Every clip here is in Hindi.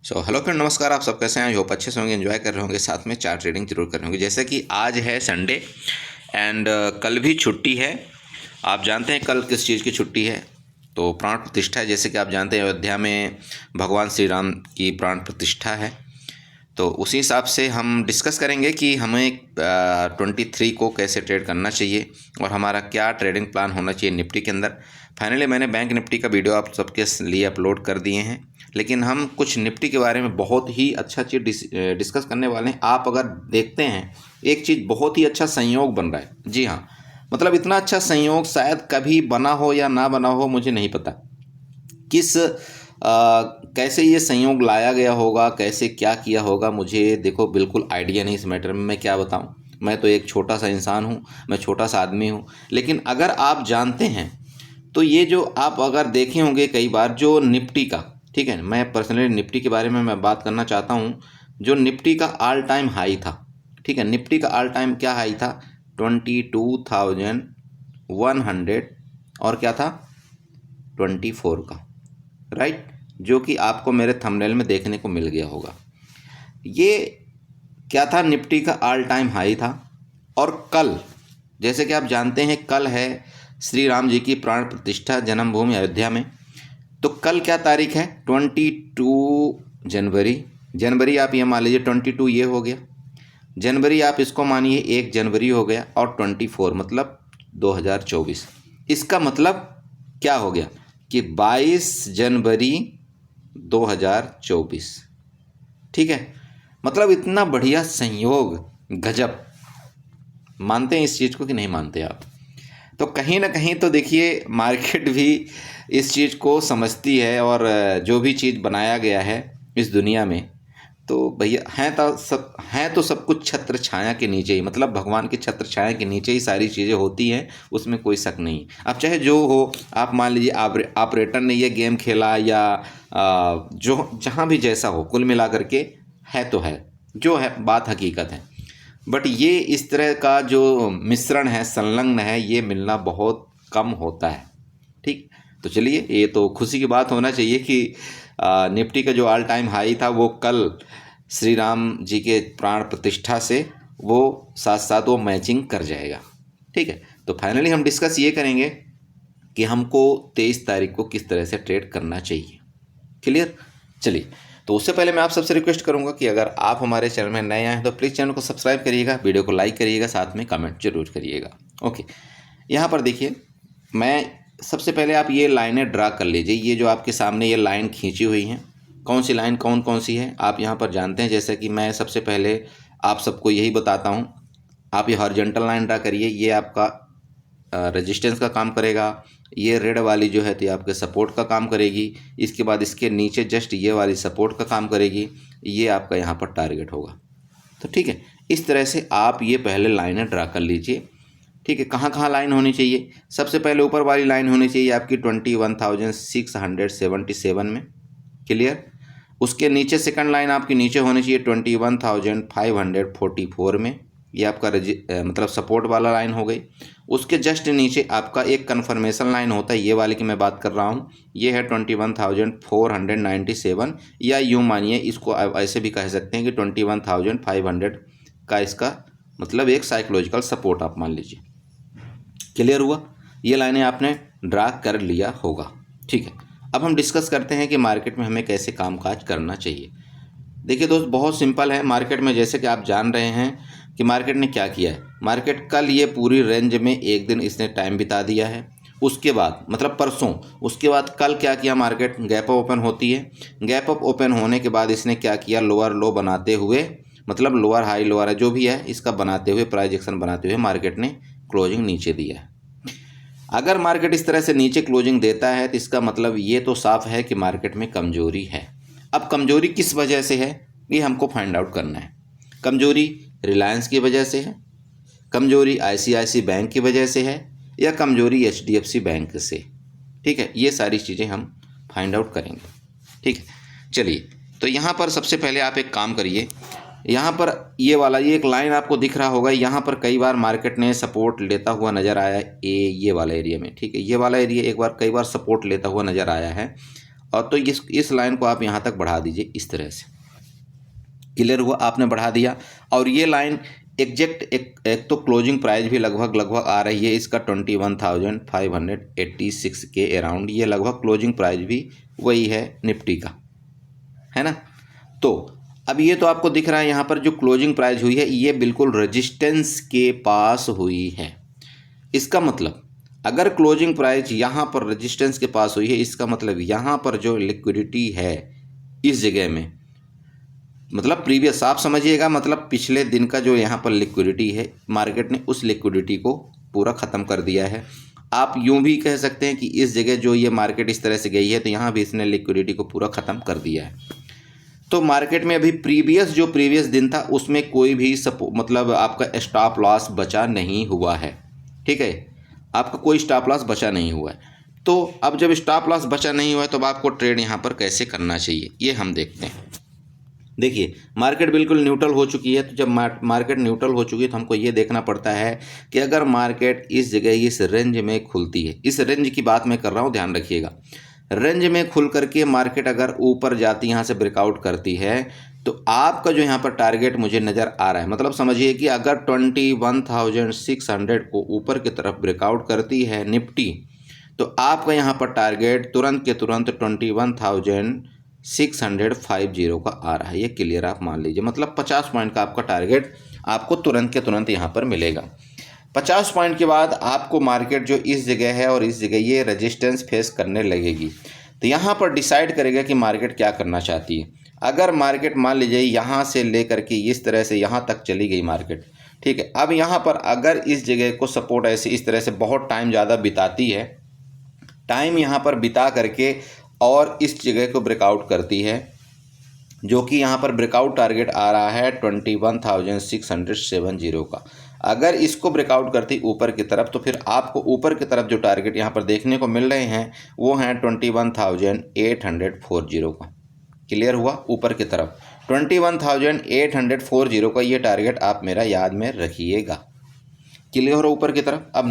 हेलो फ्रेंड, नमस्कार। आप सब कैसे हैं? आई होप अच्छे से होंगे, एंजॉय कर रहे होंगे, साथ में चार्ट ट्रेडिंग जरूर कर रहे होंगे। जैसे कि आज है संडे एंड कल भी छुट्टी है। आप जानते हैं कल किस चीज़ की छुट्टी है? तो प्राण प्रतिष्ठा है। जैसे कि आप जानते हैं अयोध्या में भगवान श्री राम की प्राण प्रतिष्ठा है। तो उसी हिसाब से हम डिस्कस करेंगे कि हमें 23 को कैसे ट्रेड करना चाहिए और हमारा क्या ट्रेडिंग प्लान होना चाहिए निफ्टी के अंदर। फाइनली मैंने बैंक निफ्टी का वीडियो आप सबके लिए अपलोड कर दिए हैं, लेकिन हम कुछ निफ्टी के बारे में बहुत ही अच्छा चीज़ डिस्कस करने वाले हैं। आप अगर देखते हैं एक चीज़ बहुत ही अच्छा संयोग बन रहा है। जी हाँ, मतलब इतना अच्छा संयोग शायद कभी बना हो या ना बना हो, मुझे नहीं पता किस कैसे ये संयोग लाया गया होगा, कैसे क्या किया होगा, मुझे देखो बिल्कुल आइडिया नहीं इस मैटर में। मैं क्या बताऊं, मैं तो एक छोटा सा इंसान हूं, मैं छोटा सा आदमी हूं। लेकिन अगर आप जानते हैं तो ये जो आप अगर देखे होंगे कई बार जो निफ्टी का, ठीक है, मैं पर्सनली निफ्टी के बारे में मैं बात करना चाहता हूँ। जो निफ्टी का ऑल टाइम हाई था, ठीक है, निफ्टी का ऑल टाइम क्या हाई था? 22,100 और क्या था? 24 का, राइट, जो कि आपको मेरे थंबनेल में देखने को मिल गया होगा। ये क्या था? निफ्टी का ऑल टाइम हाई था। और कल, जैसे कि आप जानते हैं, कल है श्री राम जी की प्राण प्रतिष्ठा जन्मभूमि अयोध्या में। तो कल क्या तारीख है? 22 जनवरी आप ये मान लीजिए, 22 ये हो गया, जनवरी आप इसको मानिए 1 जनवरी हो गया, और 24 मतलब 2024। इसका मतलब क्या हो गया कि 22 जनवरी 2024, ठीक है। मतलब इतना बढ़िया संयोग, गजब। मानते हैं इस चीज़ को कि नहीं मानते आप? तो कहीं ना कहीं तो देखिए मार्केट भी इस चीज़ को समझती है, और जो भी चीज़ बनाया गया है इस दुनिया में, तो भैया हैं तो सब कुछ छत्र छाया के नीचे ही, मतलब भगवान की छत्र छाया के नीचे ही सारी चीज़ें होती हैं, उसमें कोई शक नहीं। अब चाहे जो हो, आप मान लीजिए ऑपरेटर ने ये गेम खेला या जो जहाँ भी जैसा हो, कुल मिला करके है तो है, जो है बात हकीकत है। बट ये इस तरह का जो मिश्रण है, संलग्न है, ये मिलना बहुत कम होता है, ठीक। तो चलिए, ये तो खुशी की बात होना चाहिए कि निफ्टी का जो ऑल टाइम हाई था वो कल श्री राम जी के प्राण प्रतिष्ठा से वो साथ साथ वो मैचिंग कर जाएगा, ठीक है। तो फाइनली हम डिस्कस ये करेंगे कि हमको 23 तारीख को किस तरह से ट्रेड करना चाहिए। क्लियर? चलिए, तो उससे पहले मैं आप सबसे रिक्वेस्ट करूंगा कि अगर आप हमारे चैनल में नए आए हैं तो प्लीज़ चैनल को सब्सक्राइब करिएगा, वीडियो को लाइक करिएगा, साथ में कमेंट जरूर करिएगा। ओके, यहाँ पर देखिए, मैं सबसे पहले आप ये लाइनें ड्रा कर लीजिए। ये जो आपके सामने ये लाइन खींची हुई हैं, कौन सी लाइन कौन कौन सी है आप यहाँ पर जानते हैं। जैसे कि मैं सबसे पहले आप सबको यही बताता हूँ, आप ये हॉरिजॉन्टल लाइन ड्रा करिए, ये आपका रेजिस्टेंस का काम करेगा। ये रेड वाली जो है तो ये आपके सपोर्ट का काम करेगी। इसके बाद इसके नीचे जस्ट ये वाली सपोर्ट का काम करेगी। ये आपका यहाँ पर टारगेट होगा। तो ठीक है, इस तरह से आप ये पहले लाइनें ड्रा कर लीजिए, ठीक है। कहाँ कहाँ लाइन होनी चाहिए? सबसे पहले ऊपर वाली लाइन होनी चाहिए आपकी 21,677 में। क्लियर? उसके नीचे सेकंड लाइन आपकी नीचे होनी चाहिए 21,544 में। ये आपका मतलब सपोर्ट वाला लाइन हो गई। उसके जस्ट नीचे आपका एक कन्फर्मेशन लाइन होता है, ये वाले की मैं बात कर रहा हूँ। ये है 21,497, या यूँ मानिए इसको ऐसे भी कह सकते हैं कि 21,500 का इसका मतलब एक साइकोलॉजिकल सपोर्ट आप मान लीजिए। क्लियर हुआ? ये लाइनें आपने ड्रा कर लिया होगा, ठीक है। अब हम डिस्कस करते हैं कि मार्केट में हमें कैसे कामकाज करना चाहिए। देखिए दोस्त, बहुत सिंपल है। मार्केट में जैसे कि आप जान रहे हैं कि मार्केट ने क्या किया है। मार्केट कल ये पूरी रेंज में एक दिन इसने टाइम बिता दिया है। उसके बाद मतलब परसों, उसके बाद कल क्या किया? मार्केट गैप अप ओपन होती है। गैप अप ओपन होने के बाद इसने क्या किया? लोअर लो बनाते हुए, मतलब लोअर हाई लोअर है जो भी है, इसका बनाते हुए, प्राइस एक्शन बनाते हुए मार्केट ने क्लोजिंग नीचे दिया है। अगर मार्केट इस तरह से नीचे क्लोजिंग देता है तो इसका मतलब ये तो साफ है कि मार्केट में कमजोरी है। अब कमजोरी किस वजह से है, ये हमको फाइंड आउट करना है। कमजोरी रिलायंस की वजह से है, कमजोरी आईसीआईसी बैंक की वजह से है, या कमजोरी एचडीएफसी बैंक से, ठीक है। ये सारी चीज़ें हम फाइंड आउट करेंगे, ठीक है। चलिए, तो यहाँ पर सबसे पहले आप एक काम करिए। यहाँ पर ये वाला, ये एक लाइन आपको दिख रहा होगा, यहाँ पर कई बार मार्केट ने सपोर्ट लेता हुआ नज़र आया है। ये वाला एरिया में, ठीक है, ये वाला एरिया एक बार कई बार सपोर्ट लेता हुआ नज़र आया है। और तो इस लाइन को आप यहाँ तक बढ़ा दीजिए इस तरह से। क्लियर हुआ? आपने बढ़ा दिया और ये लाइन एग्जैक्ट एक तो क्लोजिंग प्राइस भी लगभग आ रही है इसका 21,586 के अराउंड, ये लगभग क्लोजिंग प्राइस भी वही है निफ्टी का, है ना। तो अब ये तो आपको दिख रहा है यहाँ पर जो क्लोजिंग प्राइस हुई है ये बिल्कुल रेजिस्टेंस के पास हुई है। इसका मतलब अगर क्लोजिंग प्राइस यहाँ पर रेजिस्टेंस के पास हुई है, इसका मतलब यहाँ पर जो लिक्विडिटी है इस जगह में, मतलब प्रीवियस आप समझिएगा, मतलब पिछले दिन का जो यहाँ पर लिक्विडिटी है मार्केट ने उस लिक्विडिटी को पूरा ख़त्म कर दिया है। आप यूं भी कह सकते हैं कि इस जगह जो ये मार्केट इस तरह से गई है तो यहाँ भी इसने लिक्विडिटी को पूरा ख़त्म कर दिया है। तो मार्केट में अभी प्रीवियस दिन था उसमें कोई भी मतलब आपका स्टॉप लॉस बचा नहीं हुआ है, ठीक है, आपका कोई स्टॉप लॉस बचा नहीं हुआ है। तो अब जब स्टॉप लॉस बचा नहीं हुआ है तो अब आपको ट्रेड यहाँ पर कैसे करना चाहिए ये हम देखते हैं। देखिए मार्केट बिल्कुल न्यूट्रल हो चुकी है, तो जब मार्केट न्यूट्रल हो चुकी है तो हमको ये देखना पड़ता है कि अगर मार्केट इस जगह इस रेंज में खुलती है, इस रेंज की बात मैं कर रहा हूँ ध्यान रखिएगा, रेंज में खुल करके मार्केट अगर ऊपर जाती यहाँ से ब्रेकआउट करती है तो आपका जो यहाँ पर टारगेट मुझे नज़र आ रहा है, मतलब समझिए कि अगर 21,600 को ऊपर की तरफ ब्रेकआउट करती है निफ्टी तो आपका यहाँ पर टारगेट तुरंत के तुरंत 21,650 का आ रहा है। ये क्लियर आप मान लीजिए, मतलब 50 पॉइंट का आपका टारगेट आपको तुरंत के तुरंत यहाँ पर मिलेगा। 50 पॉइंट के बाद आपको मार्केट जो इस जगह है और इस जगह ये रेजिस्टेंस फेस करने लगेगी, तो यहाँ पर डिसाइड करेगा कि मार्केट क्या करना चाहती है। अगर मार्केट मान लीजिए यहाँ से लेकर के इस तरह से यहाँ तक चली गई मार्केट, ठीक है, अब यहाँ पर अगर इस जगह को सपोर्ट ऐसे इस तरह से बहुत टाइम ज़्यादा बिताती है, टाइम यहाँ पर बिता करके और इस जगह को ब्रेकआउट करती है, जो कि यहाँ पर ब्रेकआउट टारगेट आ रहा है 21,670 का, अगर इसको ब्रेकआउट करती ऊपर की तरफ तो फिर आपको ऊपर की तरफ जो टारगेट यहाँ पर देखने को मिल रहे हैं वो हैं 21,840 का। क्लियर हुआ? ऊपर की तरफ 21,840 का ये टारगेट आप मेरा याद में रखिएगा। क्लियर हो रहा ऊपर की तरफ। अब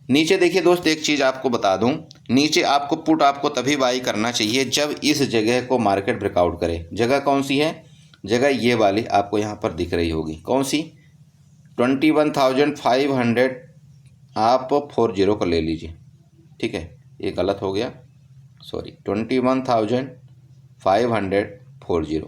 नीचे देखिए दोस्त, एक चीज़ आपको बता दूं, नीचे आपको पुट आपको तभी बाई करना चाहिए जब इस जगह को मार्केट ब्रेकआउट करे। जगह कौन सी है? जगह ये वाली आपको यहाँ पर दिख रही होगी, कौन सी? 21,500 आप 40 का ले लीजिए, ठीक है, ये गलत हो गया, सॉरी, 21,540।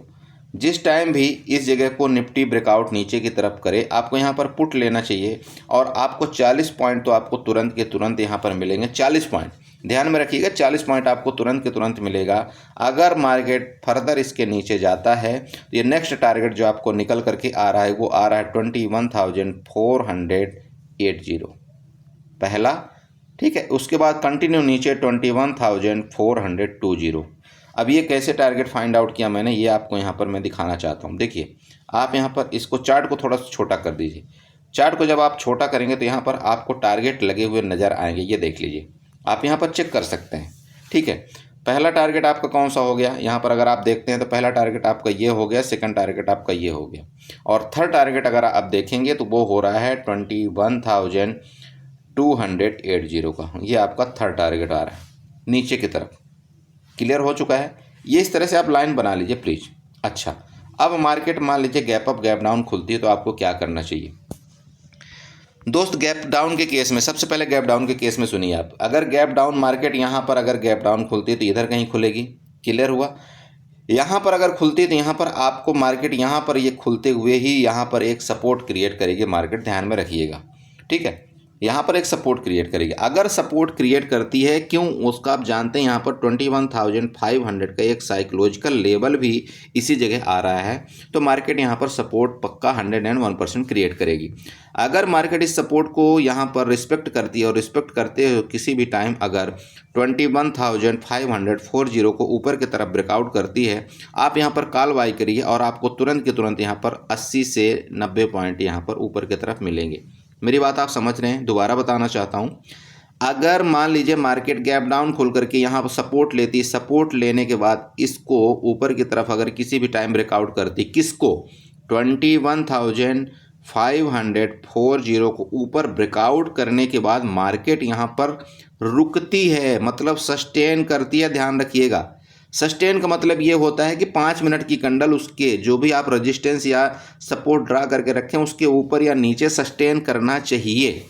जिस टाइम भी इस जगह को निफ्टी ब्रेकआउट नीचे की तरफ करे आपको यहाँ पर पुट लेना चाहिए और आपको 40 पॉइंट तो आपको तुरंत के तुरंत यहाँ पर मिलेंगे। 40 पॉइंट ध्यान में रखिएगा, 40 पॉइंट आपको तुरंत के तुरंत मिलेगा। अगर मार्केट फर्दर इसके नीचे जाता है तो ये नेक्स्ट टारगेट जो आपको निकल करके आ रहा है वो आ रहा है 21,480 पहला, ठीक है, उसके बाद कंटिन्यू नीचे 21,420। अब ये कैसे टारगेट फाइंड आउट किया मैंने, ये आपको यहाँ पर मैं दिखाना चाहता हूँ। देखिए आप यहाँ पर इसको चार्ट को थोड़ा सा छोटा कर दीजिए। चार्ट को जब आप छोटा करेंगे तो यहाँ पर आपको टारगेट लगे हुए नज़र आएंगे, ये देख लीजिए, आप यहाँ पर चेक कर सकते हैं, ठीक है। पहला टारगेट आपका कौन सा हो गया, यहाँ पर अगर आप देखते हैं तो पहला टारगेट आपका ये हो गया, सेकंड टारगेट आपका ये हो गया, और थर्ड टारगेट अगर आप देखेंगे तो वो हो रहा है 21,280 का, ये आपका थर्ड टारगेट आ रहा है नीचे की तरफ। क्लियर हो चुका है? ये इस तरह से आप लाइन बना लीजिए प्लीज़। अच्छा, अब मार्केट मान लीजिए गैप अप गैप डाउन खुलती है तो आपको क्या करना चाहिए दोस्त? गैप डाउन के केस में, सबसे पहले गैप डाउन के केस में सुनिए आप, अगर गैप डाउन मार्केट यहाँ पर अगर गैप डाउन खुलती है तो इधर कहीं खुलेगी। क्लियर हुआ? यहाँ पर अगर खुलती है तो यहाँ पर आपको मार्केट यहाँ पर ये खुलते हुए ही यहाँ पर एक सपोर्ट क्रिएट करेगी मार्केट, ध्यान में रखिएगा, ठीक है, यहाँ पर एक सपोर्ट क्रिएट करेगी। अगर सपोर्ट क्रिएट करती है, क्यों, उसका आप जानते हैं, यहाँ पर 21,500 का एक साइकोलॉजिकल लेवल भी इसी जगह आ रहा है, तो मार्केट यहाँ पर सपोर्ट पक्का 101% क्रिएट करेगी। अगर मार्केट इस सपोर्ट को यहाँ पर रिस्पेक्ट करती है और रिस्पेक्ट करते हुए किसी भी टाइम अगर 21,540 को ऊपर की तरफ ब्रेकआउट करती है, आप यहाँ पर कॉल बाई करिए और आपको तुरंत के तुरंत यहाँ पर 80 से 90 पॉइंट यहाँ पर ऊपर की तरफ मिलेंगे। मेरी बात आप समझ रहे हैं? दोबारा बताना चाहता हूँ, अगर मान लीजिए मार्केट गैप डाउन खुल करके यहाँ पर सपोर्ट लेती, सपोर्ट लेने के बाद इसको ऊपर की तरफ अगर किसी भी टाइम ब्रेकआउट करती, किसको? 21,540 को ऊपर ब्रेकआउट करने के बाद मार्केट यहाँ पर रुकती है, मतलब सस्टेन करती है, ध्यान रखिएगा, सस्टेन का मतलब ये होता है कि 5 मिनट की कैंडल उसके जो भी आप रेजिस्टेंस या सपोर्ट ड्रा करके रखें उसके ऊपर या नीचे सस्टेन करना चाहिए।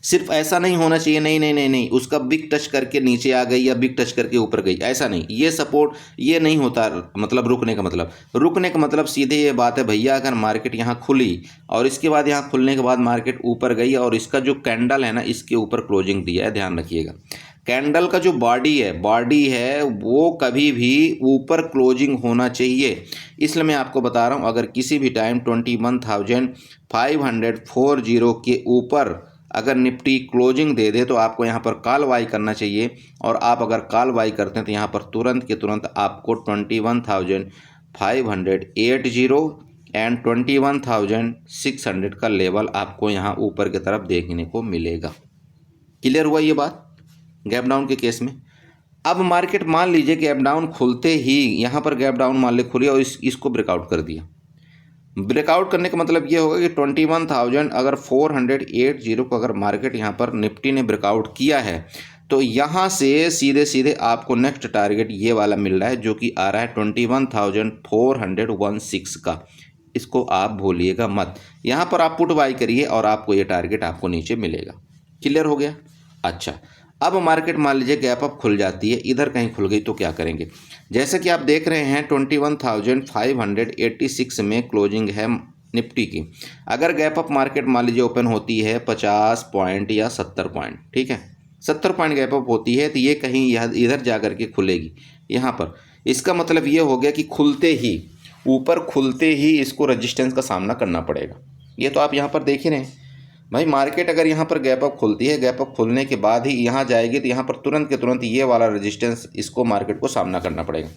सिर्फ ऐसा नहीं होना चाहिए नहीं नहीं नहीं नहीं उसका बिग टच करके नीचे आ गई या बिग टच करके ऊपर गई, ऐसा नहीं। ये सपोर्ट ये नहीं होता। मतलब रुकने का मतलब सीधे ये बात है भैया, अगर मार्केट यहाँ खुली और इसके बाद यहाँ खुलने के बाद मार्केट ऊपर गई और इसका जो कैंडल है ना इसके ऊपर क्लोजिंग दिया है, ध्यान रखिएगा। कैंडल का जो बॉडी है वो कभी भी ऊपर क्लोजिंग होना चाहिए। इसलिए मैं आपको बता रहा हूँ, अगर किसी भी टाइम 21,540 के ऊपर अगर निफ्टी क्लोजिंग दे दे तो आपको यहाँ पर कॉल बाई करना चाहिए। और आप अगर कॉल बाई करते हैं तो यहाँ पर तुरंत के तुरंत आपको 21,580 एंड 21,600 का लेवल आपको यहाँ ऊपर की तरफ देखने को मिलेगा। क्लियर हुआ ये बात गैप डाउन के केस में। अब मार्केट मान लीजिए गैप डाउन खुलते ही यहाँ पर गैप डाउन मान ली खुली और इसको ब्रेकआउट कर दिया। ब्रेकआउट करने का मतलब ये होगा कि 21,000 अगर 480 को अगर मार्केट यहाँ पर निफ्टी ने ब्रेकआउट किया है तो यहाँ से सीधे सीधे आपको नेक्स्ट टारगेट ये वाला मिल रहा है जो कि आ रहा है 21,416 का। इसको आप भूलिएगा मत, यहाँ पर आप पुट बाई करिए और आपको ये टारगेट आपको नीचे मिलेगा। क्लियर हो गया। अच्छा, अब मार्केट मान लीजिए गैप अप खुल जाती है, इधर कहीं खुल गई तो क्या करेंगे। जैसे कि आप देख रहे हैं 21,586 में क्लोजिंग है निफ्टी की। अगर गैप अप मार्केट मान लीजिए ओपन होती है 50 पॉइंट या 70 पॉइंट, ठीक है 70 पॉइंट गैप अप होती है तो ये कहीं इधर जा कर के खुलेगी यहाँ पर। इसका मतलब ये हो गया कि खुलते ही ऊपर खुलते ही इसको रेजिस्टेंस का सामना करना पड़ेगा। ये तो आप यहाँ पर देख ही रहे हैं भाई, मार्केट अगर यहाँ पर गैप अप खुलती है, गैप अप खुलने के बाद ही यहाँ जाएगी तो यहाँ पर तुरंत के तुरंत ये वाला रेजिस्टेंस इसको मार्केट को सामना करना पड़ेगा।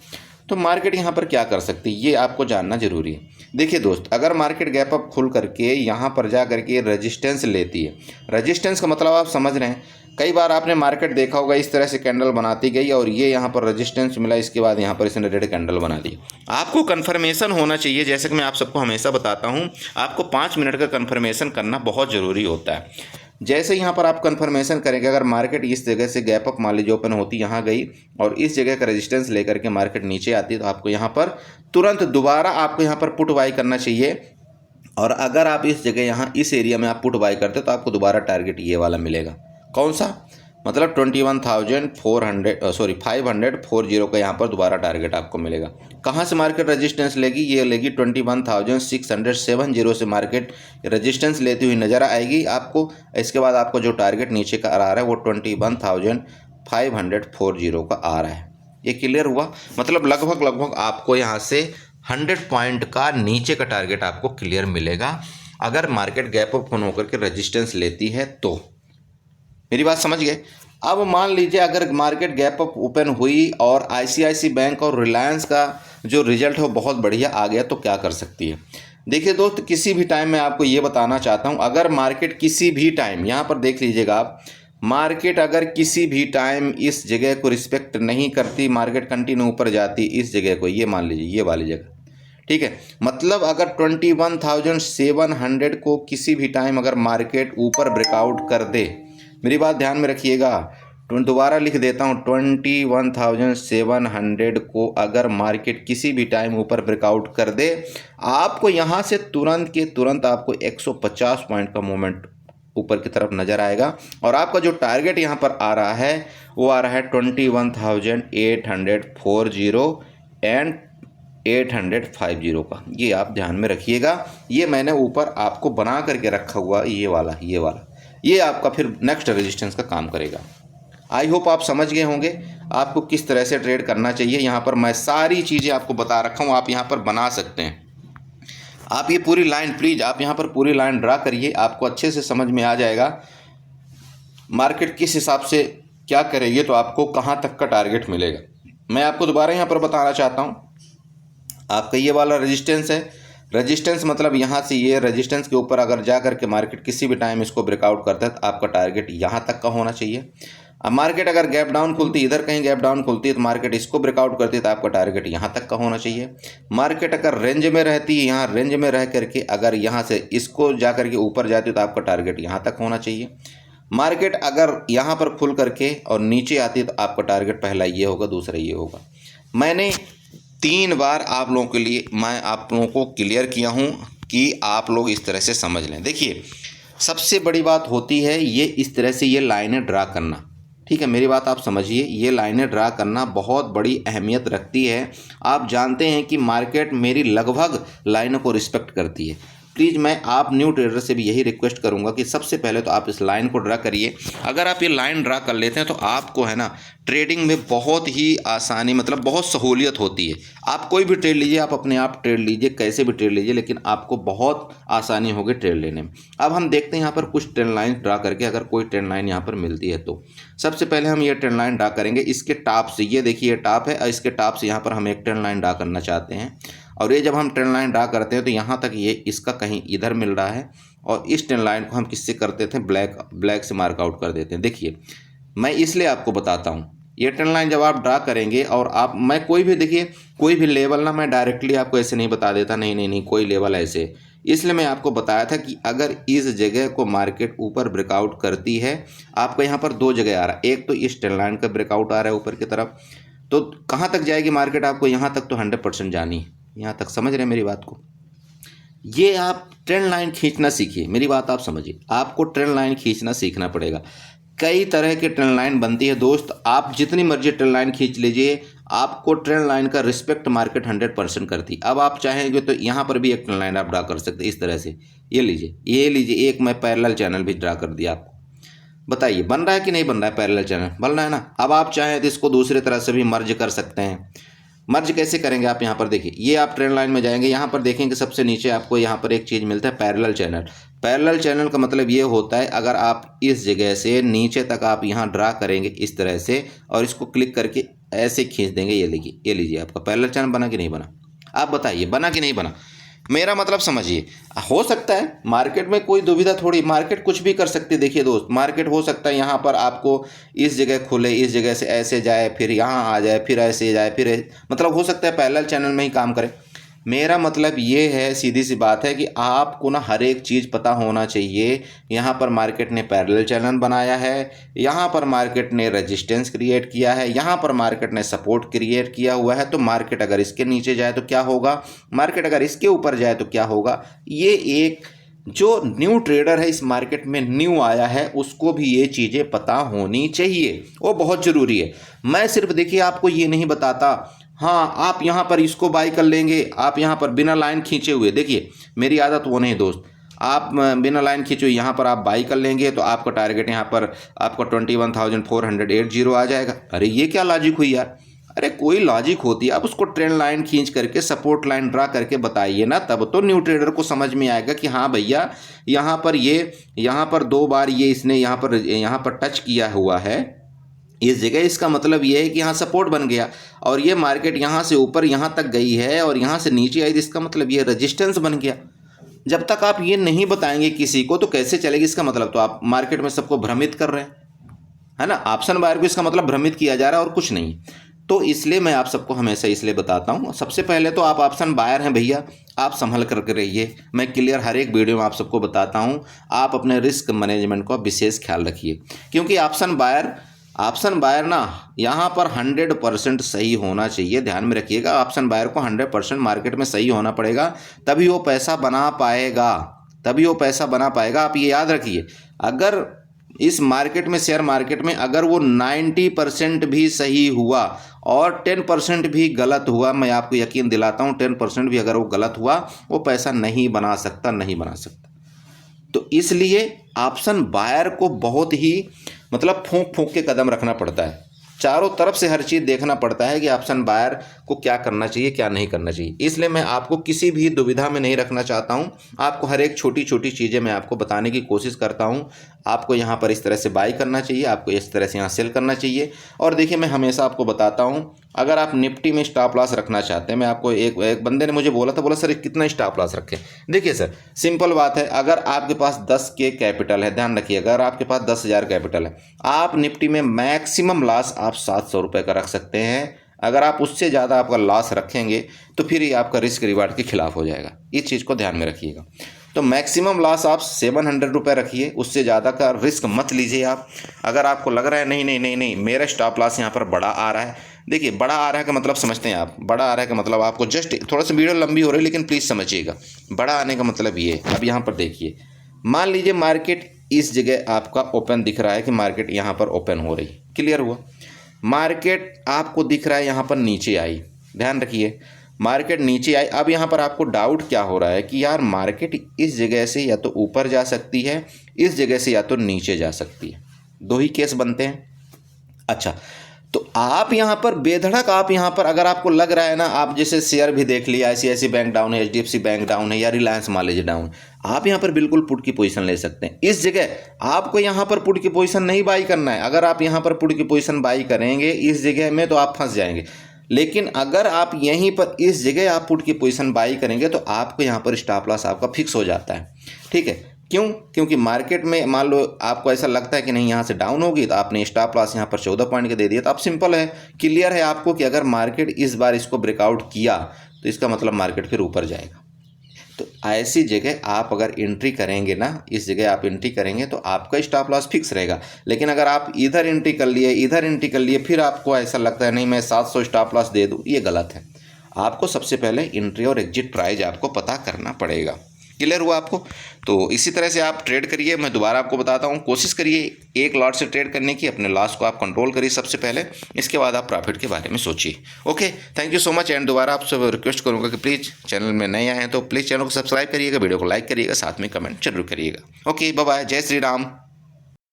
तो मार्केट यहाँ पर क्या कर सकती है ये आपको जानना जरूरी है। देखिए दोस्त, अगर मार्केट गैप अप खुल करके यहाँ पर जा करके रेजिस्टेंस लेती है, रेजिस्टेंस का मतलब आप समझ रहे हैं, कई बार आपने मार्केट देखा होगा इस तरह से कैंडल बनाती गई और ये यहाँ पर रेजिस्टेंस मिला, इसके बाद यहाँ पर इसने रेड कैंडल बना दी। आपको कन्फर्मेशन होना चाहिए, जैसे कि मैं आप सबको हमेशा बताता हूँ, आपको 5 मिनट का कन्फर्मेशन करना बहुत ज़रूरी होता है। जैसे यहाँ पर आप कन्फर्मेशन करेंगे, अगर मार्केट इस जगह से गैप अप मान लीजिए ओपन होती यहाँ गई और इस जगह का रेजिस्टेंस लेकर के मार्केट नीचे आती है तो आपको यहाँ पर तुरंत दोबारा आपको यहाँ पर पुट बाई करना चाहिए। और अगर आप इस जगह यहाँ इस एरिया में आप पुट बाई करते तो आपको दोबारा टारगेट ये वाला मिलेगा। कौन सा? मतलब 540 का यहाँ पर दोबारा टारगेट आपको मिलेगा। कहाँ से मार्केट रेजिस्टेंस लेगी? ये लेगी 21,670 से मार्केट रेजिस्टेंस लेती हुई नज़र आएगी आपको। इसके बाद आपको जो टारगेट नीचे का आ रहा है वो 21,540 का आ रहा है। ये क्लियर हुआ? मतलब लगभग आपको यहाँ से 100 पॉइंट का नीचे का टारगेट आपको क्लियर मिलेगा अगर मार्केट गैप अप होकर के रेजिस्टेंस लेती है तो। मेरी बात समझ गए? अब मान लीजिए अगर मार्केट गैप अप ओपन हुई और आईसीआईसी बैंक और रिलायंस का जो रिजल्ट है वो बहुत बढ़िया आ गया तो क्या कर सकती है। देखिए दोस्त, किसी भी टाइम मैं आपको ये बताना चाहता हूँ, अगर मार्केट किसी भी टाइम यहाँ पर देख लीजिएगा आप, मार्केट अगर किसी भी टाइम इस जगह को रिस्पेक्ट नहीं करती, मार्केट कंटिन्यू ऊपर जाती इस जगह को, ये मान लीजिए ये वाली जगह, ठीक है। मतलब अगर 21,700 को किसी भी टाइम अगर मार्केट ऊपर ब्रेकआउट कर दे, मेरी बात ध्यान में रखिएगा, दोबारा लिख देता हूँ, 21,700 को अगर मार्केट किसी भी टाइम ऊपर ब्रेकआउट कर दे, आपको यहाँ से तुरंत के तुरंत आपको 150 पॉइंट का मूवमेंट ऊपर की तरफ नज़र आएगा। और आपका जो टारगेट यहाँ पर आ रहा है वो आ रहा है 21,840 एंड 850 का। ये आप ध्यान में रखिएगा। ये मैंने ऊपर आपको बना करके रखा हुआ ये वाला ये आपका फिर नेक्स्ट रेजिस्टेंस का काम करेगा। आई होप आप समझ गए होंगे आपको किस तरह से ट्रेड करना चाहिए। यहाँ पर मैं सारी चीज़ें आपको बता रखा हूँ, आप यहाँ पर बना सकते हैं। आप ये पूरी लाइन प्लीज़ आप यहाँ पर पूरी लाइन ड्रा करिए, आपको अच्छे से समझ में आ जाएगा मार्केट किस हिसाब से क्या करेगी तो आपको कहाँ तक का टारगेट मिलेगा। मैं आपको दोबारा यहाँ पर बताना चाहता हूँ, आपका ये वाला रेजिस्टेंस है। रेजिस्टेंस मतलब यहाँ से ये रेजिस्टेंस के ऊपर अगर जा करके मार्केट किसी भी टाइम इसको ब्रेकआउट करता है तो आपका टारगेट यहाँ तक का होना चाहिए। अब मार्केट अगर गैप डाउन खुलती, इधर कहीं गैप डाउन खुलती है तो मार्केट इसको ब्रेकआउट करती है तो आपका टारगेट यहाँ तक का होना चाहिए। मार्केट अगर रेंज में रहती है, यहाँ रेंज में रह करके अगर यहाँ से इसको जा करके ऊपर जाती है तो आपका टारगेट यहाँ तक होना चाहिए। मार्केट अगर यहाँ पर खुल करके और नीचे आती है तो आपका टारगेट पहला ये होगा, दूसरा ये होगा। मैंने 3 बार आप लोगों के लिए मैं आप लोगों को क्लियर किया हूँ कि आप लोग इस तरह से समझ लें। देखिए, सबसे बड़ी बात होती है ये इस तरह से ये लाइनें ड्रा करना। ठीक है, मेरी बात आप समझिए, ये लाइनें ड्रा करना बहुत बड़ी अहमियत रखती है। आप जानते हैं कि मार्केट मेरी लगभग लाइनों को रिस्पेक्ट करती है। प्लीज़ मैं आप न्यू ट्रेडर से भी यही रिक्वेस्ट करूंगा कि सबसे पहले तो आप इस लाइन को ड्रा करिए। अगर आप ये लाइन ड्रा कर लेते हैं तो आपको है ना ट्रेडिंग में बहुत ही आसानी, मतलब बहुत सहूलियत होती है। आप कोई भी ट्रेड लीजिए, आप अपने आप ट्रेड लीजिए, कैसे भी ट्रेड लीजिए, लेकिन आपको बहुत आसानी होगी ट्रेड लेने में। अब हम देखते हैं यहाँ पर कुछ ट्रेंड लाइन ड्रा करके, अगर कोई ट्रेंड लाइन यहाँ पर मिलती है तो सबसे पहले हम ये ट्रेंड लाइन ड्रा करेंगे इसके टॉप से। ये देखिए, ये टॉप है और इसके टॉप से यहाँ पर हम एक ट्रेंड लाइन ड्रा करना चाहते हैं। और ये जब हम ट्रेंड लाइन ड्रा करते हैं तो यहाँ तक ये इसका कहीं इधर मिल रहा है, और इस ट्रेंड लाइन को हम किससे करते थे, ब्लैक से मार्कआउट कर देते हैं। देखिए, मैं इसलिए आपको बताता हूँ, ये ट्रेंड लाइन जब आप ड्रा करेंगे और आप, मैं कोई भी, देखिए कोई भी लेवल ना मैं डायरेक्टली आपको ऐसे नहीं बता देता, नहीं नहीं नहीं, कोई लेवल ऐसे, इसलिए मैं आपको बताया था कि अगर इस जगह को मार्केट ऊपर ब्रेकआउट करती है, आपको यहाँ पर 2 जगह आ रहा है, एक तो इस ट्रेंड लाइन का ब्रेकआउट आ रहा है ऊपर की तरफ, तो कहाँ तक जाएगी मार्केट, आपको यहाँ तक तो 100% जानी है। यहाँ तक समझ रहे हैं मेरी बात को? ये आप ट्रेंड लाइन खींचना सीखिए, मेरी बात आप समझिए, आपको ट्रेंड लाइन खींचना सीखना पड़ेगा। कई तरह के ट्रेंड लाइन बनती है दोस्त, आप जितनी मर्जी ट्रेंड लाइन खींच लीजिए, आपको ट्रेंड लाइन का रिस्पेक्ट मार्केट 100% करती है। अब आप चाहेंगे तो यहाँ पर भी एक ट्रेंड लाइन आप ड्रा कर सकते हैं इस तरह से। ये लीजिए, ये लीजिए, एक मैं पैरेलल चैनल भी ड्रा कर दिया आपको। बताइए बन रहा है कि नहीं बन रहा है? पैरेलल चैनल बन रहा है ना। अब आप चाहें तो इसको दूसरे तरह से भी मर्ज कर सकते हैं। मर्ज कैसे करेंगे आप यहाँ पर देखिए, ये आप ट्रेंड लाइन में जाएंगे, यहाँ पर देखेंगे सबसे नीचे आपको यहाँ पर एक चीज़ मिलता है, पैरेलल चैनल। पैरेलल चैनल का मतलब ये होता है, अगर आप इस जगह से नीचे तक आप यहाँ ड्रा करेंगे इस तरह से और इसको क्लिक करके ऐसे खींच देंगे, ये लीजिए आपका पैरेलल चैनल बना कि नहीं बना? आप बताइए बना कि नहीं बना? मेरा मतलब समझिए, हो सकता है मार्केट में कोई दुविधा थोड़ी, मार्केट कुछ भी कर सकती है। देखिए दोस्त, मार्केट हो सकता है यहाँ पर आपको इस जगह खुले, इस जगह से ऐसे जाए, फिर यहाँ आ जाए, फिर ऐसे जाए, फिर मतलब हो सकता है पैरेलल चैनल में ही काम करे। मेरा मतलब ये है, सीधी सी बात है कि आपको ना हर एक चीज़ पता होना चाहिए। यहाँ पर मार्केट ने पैरेलल चैनल बनाया है, यहाँ पर मार्केट ने रेजिस्टेंस क्रिएट किया है, यहाँ पर मार्केट ने सपोर्ट क्रिएट किया हुआ है। तो मार्केट अगर इसके नीचे जाए तो क्या होगा, मार्केट अगर इसके ऊपर जाए तो क्या होगा। ये एक जो न्यू ट्रेडर है, इस मार्केट में न्यू आया है, उसको भी ये चीज़ें पता होनी चाहिए, वो बहुत ज़रूरी है। मैं सिर्फ देखिए आपको ये नहीं बताता, हाँ आप यहाँ पर इसको बाई कर लेंगे, आप यहाँ पर बिना लाइन खींचे हुए, देखिए मेरी आदत वो नहीं दोस्त, आप बिना लाइन खींचे हुए यहाँ पर आप बाई कर लेंगे तो आपका टारगेट यहाँ पर आपका 21,480 आ जाएगा। अरे ये क्या लॉजिक हुई यार? अरे कोई लॉजिक होती है, आप उसको ट्रेंड लाइन खींच करके सपोर्ट लाइन ड्रा करके बताइए ना, तब तो न्यू ट्रेडर को समझ में आएगा कि हाँ भैया यहाँ पर यहाँ पर 2 बार ये इसने यहाँ पर टच किया हुआ है इस जगह, इसका मतलब ये है कि यहाँ सपोर्ट बन गया, और ये मार्केट यहाँ से ऊपर यहाँ तक गई है और यहाँ से नीचे आई, इसका मतलब ये रेजिस्टेंस बन गया। जब तक आप ये नहीं बताएंगे किसी को तो कैसे चलेगी? इसका मतलब तो आप मार्केट में सबको भ्रमित कर रहे हैं, है ना। ऑप्शन बायर को इसका मतलब भ्रमित किया जा रहा है और कुछ नहीं। तो इसलिए मैं आप सबको हमेशा इसलिए बताता हूँ, सबसे पहले तो आप ऑप्शन बायर हैं भैया, आप संभल करके रहिए। मैं क्लियर हर एक वीडियो में आप सबको बताता हूँ, आप अपने रिस्क मैनेजमेंट का विशेष ख्याल रखिए, क्योंकि ऑप्शन बायर ना यहाँ पर 100% सही होना चाहिए। ध्यान में रखिएगा, ऑप्शन बायर को 100% मार्केट में सही होना पड़ेगा, तभी वो पैसा बना पाएगा, आप ये याद रखिए। अगर इस मार्केट में, शेयर मार्केट में, अगर वो 90% भी सही हुआ और 10% भी गलत हुआ, मैं आपको यकीन दिलाता हूँ 10% भी अगर वो गलत हुआ, वो पैसा नहीं बना सकता। तो इसलिए ऑप्शन बायर को बहुत ही मतलब फूंक के कदम रखना पड़ता है, चारों तरफ से हर चीज़ देखना पड़ता है कि ऑप्शन बायर को क्या करना चाहिए, क्या नहीं करना चाहिए। इसलिए मैं आपको किसी भी दुविधा में नहीं रखना चाहता हूं, आपको हर एक छोटी छोटी चीज़ें मैं आपको बताने की कोशिश करता हूं। आपको यहां पर इस तरह से बाई करना चाहिए, आपको इस तरह से यहां सेल करना चाहिए। और देखिए मैं हमेशा आपको बताता हूं, अगर आप निफ्टी में स्टॉप लॉस रखना चाहते हैं, मैं आपको एक बंदे ने मुझे बोला सर कितना स्टॉप लॉस रखें। देखिए सर सिंपल बात है, अगर आपके पास 10K कैपिटल है, ध्यान रखिए, अगर आपके पास 10,000 कैपिटल है, आप निफ्टी में मैक्सिमम लॉस आप 700 रुपये का रख सकते हैं। अगर आप उससे ज़्यादा आपका लॉस रखेंगे तो फिर ये आपका रिस्क रिवार्ड के खिलाफ हो जाएगा, इस चीज़ को ध्यान में रखिएगा। तो मैक्सिमम लॉस आप 700 रुपये रखिए, उससे ज़्यादा का रिस्क मत लीजिए आप। अगर आपको लग रहा है नहीं मेरा स्टॉप लॉस यहाँ पर बड़ा आ रहा है, देखिए बड़ा आ रहा है का मतलब समझते हैं आप, बड़ा आ रहा है का मतलब आपको जस्ट थोड़ा सा वीडियो लंबी हो रही है लेकिन प्लीज़ समझिएगा। बड़ा आने का मतलब ये है, अब यहाँ पर देखिए, मान लीजिए मार्केट इस जगह आपका ओपन दिख रहा है कि मार्केट यहाँ पर ओपन हो रही, क्लियर हुआ। मार्केट आपको दिख रहा है यहाँ पर नीचे आई, ध्यान रखिए मार्केट नीचे आई। अब यहाँ पर आपको डाउट क्या हो रहा है कि यार मार्केट इस जगह से या तो ऊपर जा सकती है, इस जगह से या तो नीचे जा सकती है, दो ही केस बनते हैं। अच्छा, तो आप यहाँ पर बेधड़क, आप यहाँ पर अगर आपको लग रहा है ना, आप जैसे शेयर भी देख लिया, ICICI बैंक डाउन है, HDFC बैंक डाउन है, या रिलायंस मान लीजिए डाउन, आप यहाँ पर बिल्कुल पुट की पोजीशन ले सकते हैं। इस जगह आपको यहाँ पर पुट की पोजीशन नहीं बाई करना है। अगर आप यहाँ पर पुट की पोजीशन बाई करेंगे इस जगह में तो आप फंस जाएंगे, लेकिन अगर आप यहीं पर इस जगह आप पुट की पोजीशन बाई करेंगे तो आपको यहाँ पर स्टॉप लॉस आपका फिक्स हो जाता है। ठीक है, क्यों? क्योंकि मार्केट में मान लो आपको ऐसा लगता है कि नहीं यहाँ से डाउन होगी, तो आपने स्टॉप लॉस यहाँ पर 14 पॉइंट के दे दिया, तो अब सिंपल है, क्लियर है आपको कि अगर मार्केट इस बार इसको ब्रेकआउट किया तो इसका मतलब मार्केट फिर ऊपर जाएगा। तो ऐसी जगह आप अगर एंट्री करेंगे ना, इस जगह आप एंट्री करेंगे तो आपका स्टॉप लॉस फिक्स रहेगा। लेकिन अगर आप इधर एंट्री कर लिए, इधर एंट्री कर लिए, फिर आपको ऐसा लगता है नहीं मैं 700 स्टॉप लॉस दे दूँ, ये गलत है। आपको सबसे पहले एंट्री और एग्जिट प्राइस आपको पता करना पड़ेगा। क्लियर हुआ आपको? तो इसी तरह से आप ट्रेड करिए। मैं दोबारा आपको बताता हूँ, कोशिश करिए एक लॉट से ट्रेड करने की, अपने लॉस को आप कंट्रोल करिए सबसे पहले, इसके बाद आप प्रॉफिट के बारे में सोचिए। Okay, thank you so much. And दोबारा आपसे रिक्वेस्ट करूँगा कि प्लीज़ चैनल में नए आए हैं तो प्लीज़ चैनल को सब्सक्राइब करिएगा, वीडियो को लाइक करिएगा, साथ में कमेंट जरूर करिएगा। ओके, बाय बाय, जय श्री राम।